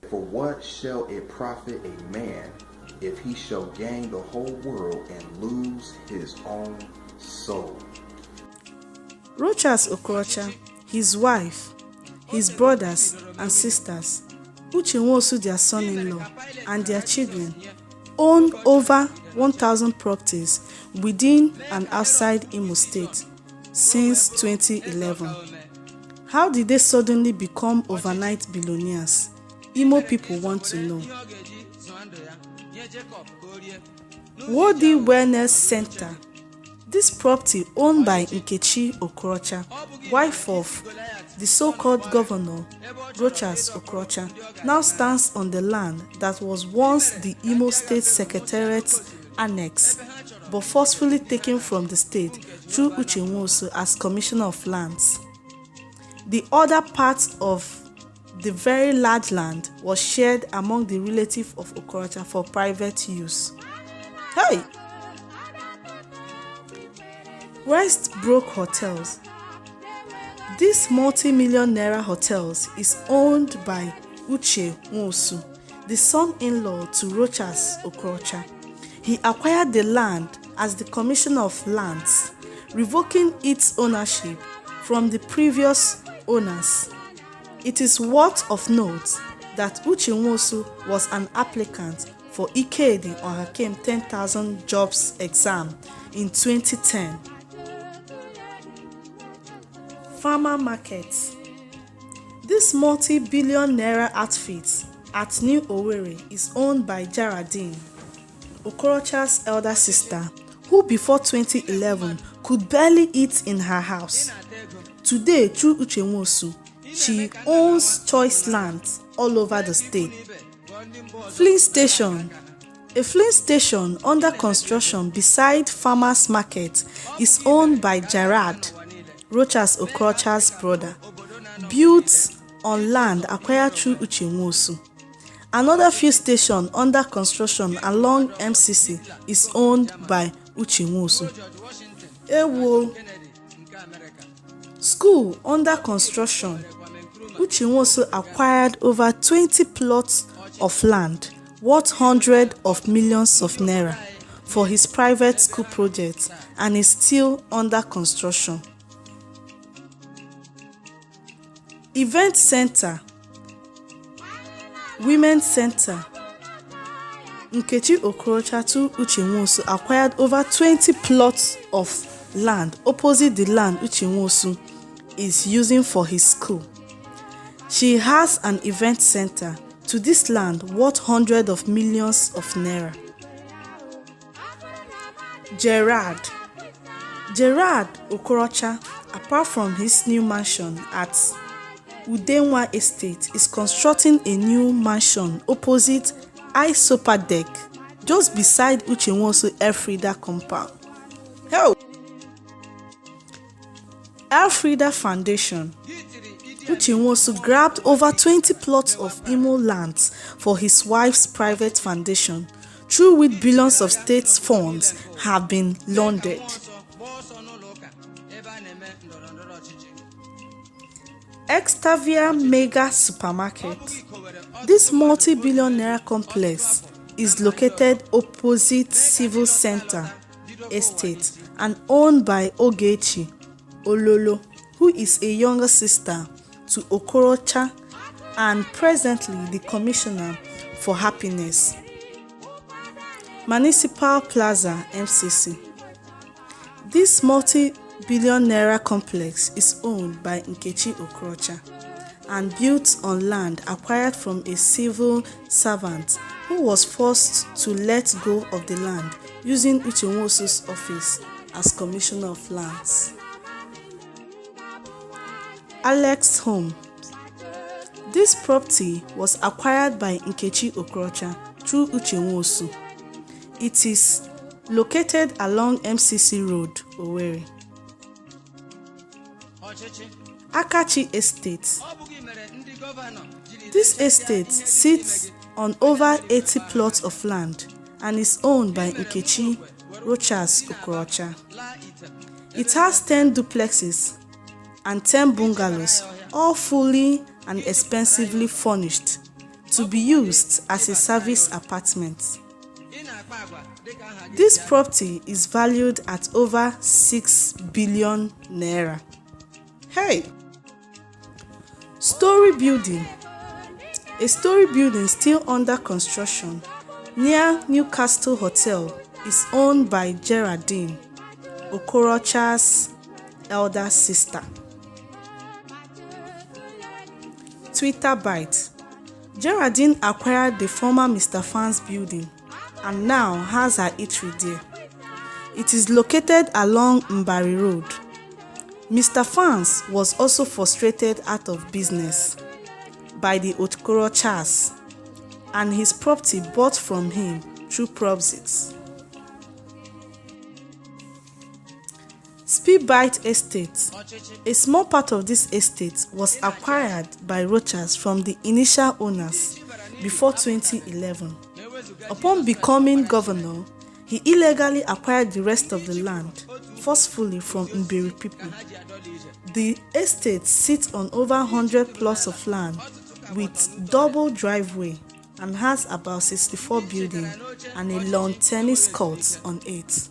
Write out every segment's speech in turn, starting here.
For what shall it profit a man if he shall gain the whole world and lose his own soul? Rochas Okorocha, his wife, his brothers and sisters, H.E.N, their son-in-law, and their children own over 1,000 properties within and outside Imo State since 2011. How did they suddenly become overnight billionaires? Imo people want to know. Wodi Wellness Center. This property, owned by Nkechi Okorocha, wife of the so-called governor, Rochas Okorocha, now stands on the land that was once the Imo State Secretariat's annex, but forcefully taken from the state through H.E.N as Commissioner of Lands. The other part of the very large land was shared among the relatives of Okorocha for private use. Hey! Westbrook Hotels. This multi-million naira hotels is owned by Uche Nwosu, the son-in-law to Rochas Okorocha. He acquired the land as the Commissioner of Lands, revoking its ownership from the previous owners. It is worth of note that Uche Nwosu was an applicant for H.E.N or Hakem 10,000 jobs exam in 2010. Farmer markets. This multi-billion naira outfit at New Owerri is owned by Geraldine, Okorocha's elder sister, who before 2011 could barely eat in her house. Today, through H.E.N, she owns choice lands all over the state. Filling station. A filling station under construction beside Farmers Market is owned by Gerard, Rochas Okorocha's brother, built on land acquired through H.E.N. Another fuel station under construction along MCC is owned by H.E.N. Ewo. School under construction. H.E.N. acquired over 20 plots of land worth hundreds of millions of naira for his private school project and is still under construction. Event Center. Women's Center. Nkechi Okorocha to H.E.N acquired over 20 plots of land opposite the land H.E.N is using for his school. She has an event center to this land worth hundreds of millions of naira. Gerard Okorocha, apart from his new mansion at Udenwa Estate, is constructing a new mansion opposite Isopa Deck, just beside H.E.N Elfrida compound. Help! Elfrida Foundation. H.E.N grabbed over 20 plots of Imo lands for his wife's private foundation, through which billions of state funds have been laundered. Extavia Mega Supermarket. This multi-billion naira complex is located opposite Civil Center Estate and owned by Ogechi Ololo, who is a younger sister to Okorocha and presently the Commissioner for Happiness. Municipal Plaza MCC. This multi-billion naira complex is owned by Nkechi Okorocha and built on land acquired from a civil servant who was forced to let go of the land using H.E.N.'s office as Commissioner of Lands. Alex Home. This property was acquired by Nkechi Okorocha through H.E.N. It is located along MCC Road, Owerri. Akachi Estate. This estate sits on over 80 plots of land and is owned by Nkechi Rochas Okorocha. It has 10 duplexes and 10 bungalows, all fully and expensively furnished, to be used as a service apartment. This property is valued at over 6 billion naira. Hey! Story building. A story building still under construction near Newcastle Hotel is owned by Geraldine, Okorocha's elder sister. Twitter bite. Geraldine acquired the former Mr. Fan's building and now has her eatery there. It is located along Mbari Road. Mr. Fan's was also frustrated out of business by the Okorochas and his property bought from him through proxies. Speedbite Estate. A small part of this estate was acquired by Rochas from the initial owners before 2011. Upon becoming governor, he illegally acquired the rest of the land forcefully from Mbiri people. The estate sits on over 100 plots of land with double driveway and has about 64 buildings and a lawn tennis court on it.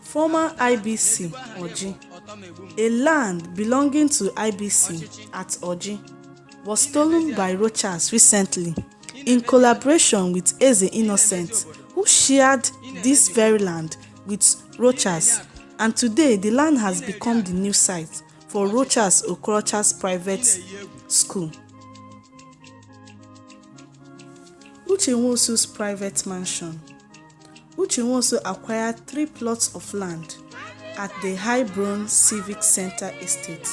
Former IBC Oji. A land belonging to IBC at Oji was stolen by Rochas recently in collaboration with Eze Innocent, who shared this very land with Rochas, and today the land has become the new site for Rochas Okorocha's private school. H.E.N.'s private mansion. H.E.N. acquired 3 plots of land at the Highbrown Civic Center estate,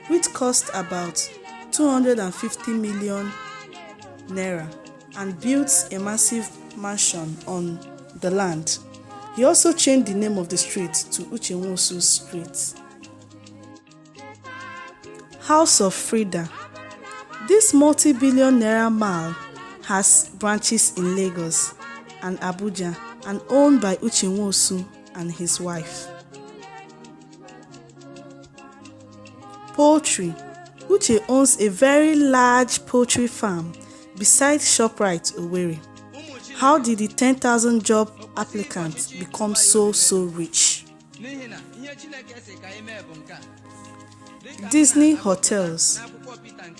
which cost about 250 million naira, and built a massive mansion on the land. He also changed the name of the street to H.E.N. Street. House of Frida. This multi-billion naira mall has branches in Lagos and Abuja and owned by H.E.N. and his wife. Poultry. Uche owns a very large poultry farm beside ShopRite Owerri. How did the 10,000 job applicants become so rich? Disney Hotels.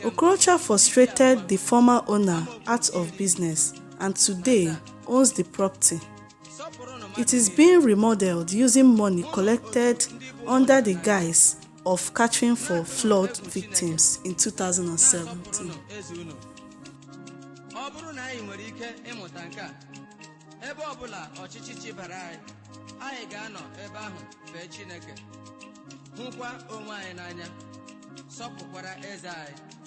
Okorocha frustrated the former owner out of business and today owns the property. It is being remodeled using money collected under the guise of catering for flood victims in 2017. Hụkwa onwe anyị n'anya, sọpụkwara eze anyị.